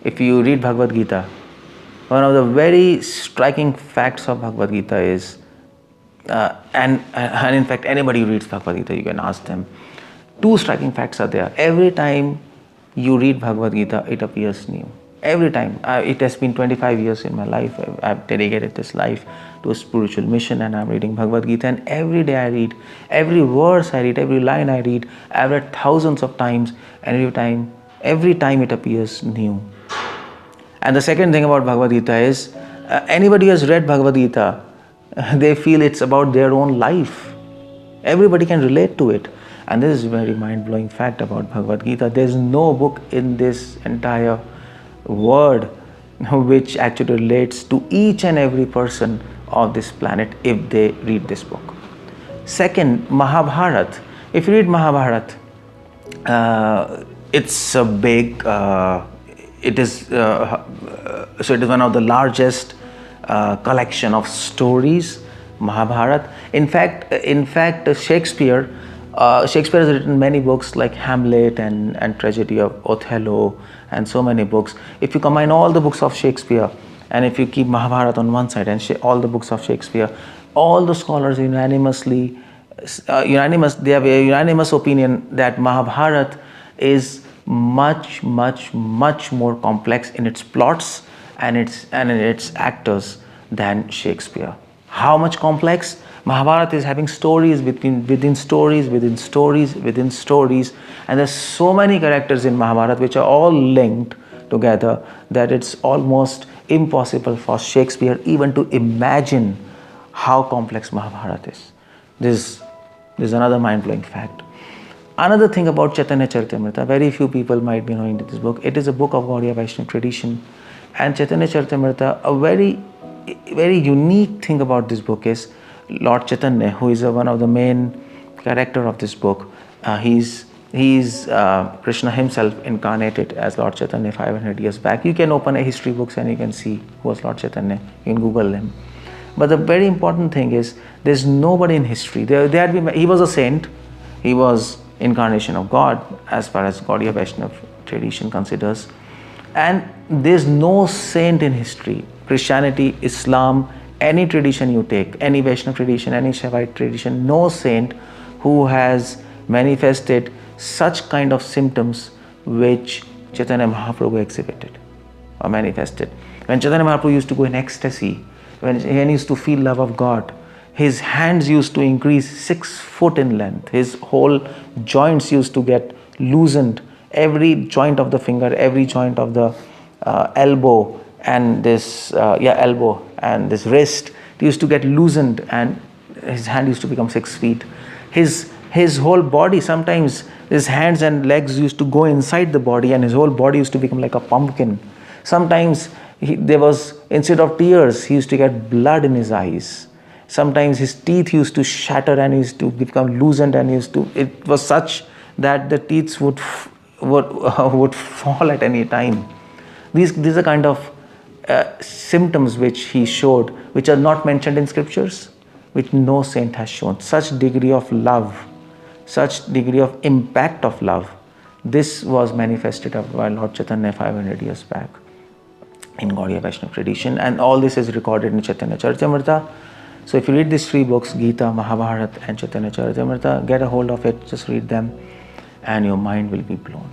if you read Bhagavad Gita, one of the very striking facts of Bhagavad Gita is, and in fact anybody who reads Bhagavad Gita, you can ask them, two striking facts are there. Every time you read Bhagavad Gita, it appears new. Every time. It has been 25 years in my life. I've dedicated this life to a spiritual mission, and I'm reading Bhagavad Gita, and every day I read, every verse I read, every line I read, I've read thousands of times, and every time it appears new. And the second thing about Bhagavad Gita is, anybody who has read Bhagavad Gita, they feel it's about their own life. Everybody can relate to it. And this is a very mind-blowing fact about Bhagavad Gita. There's no book in this entire world which actually relates to each and every person of this planet if they read this book. Second, Mahabharat. If you read Mahabharat, it's a big, it is one of the largest collection of stories, Mahabharat. In fact, Shakespeare has written many books like Hamlet and Tragedy of Othello and so many books. If you combine all the books of Shakespeare and if you keep Mahabharat on one side and all the books of Shakespeare, all the scholars they have a unanimous opinion that Mahabharat is much more complex in its plots and in its actors than Shakespeare. How much complex? Mahabharata is having stories within stories, and there's so many characters in Mahabharata which are all linked together that it's almost impossible for Shakespeare even to imagine how complex Mahabharata is. This is another mind-blowing fact. Another thing about 𝗙ጽ𝗹𝗹𝗹, very few people might be knowing this book. It is a book of Gaudiya Vaishnava tradition, and 𝗙ጽ𝗹𝗹𝗹, a very unique thing about this book is Lord Chaitanya, who is one of the main character of this book. He's Krishna himself incarnated as Lord Chaitanya 500 years back. You can open a history books and you can see who was Lord Chaitanya. You can Google him. But the very important thing is, there's nobody in history. He was a saint. He was incarnation of God as far as Gaudiya Vaishnava tradition considers. And there's no saint in history. Christianity, Islam, any tradition you take, any Vaishnava tradition, any Shaivite tradition, no saint who has manifested such kind of symptoms which Chaitanya Mahaprabhu exhibited or manifested. When Chaitanya Mahaprabhu used to go in ecstasy, when he used to feel love of God, his hands used to increase 6 foot in length. His whole joints used to get loosened. Every joint of the finger, every joint of the elbow and this elbow and this wrist used to get loosened, and his hand used to become 6 feet. His whole body, sometimes his hands and legs used to go inside the body, and his whole body used to become like a pumpkin. Sometimes instead of tears, he used to get blood in his eyes. Sometimes his teeth used to shatter and he used to become loosened, and it was such that the teeth would fall at any time. These are kind of symptoms which he showed, which are not mentioned in scriptures, which no saint has shown. Such degree of love, such degree of impact of love, this was manifested by Lord Chaitanya 500 years back in Gaudiya Vaishnava tradition, and all this is recorded in 𝗙ጽ𝗹𝗹𝗹. So if you read these 3 books, Gita, Mahabharata and 𝗙ጽ𝗹𝗹𝗹, get a hold of it, just read them and your mind will be blown.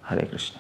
Hare Krishna.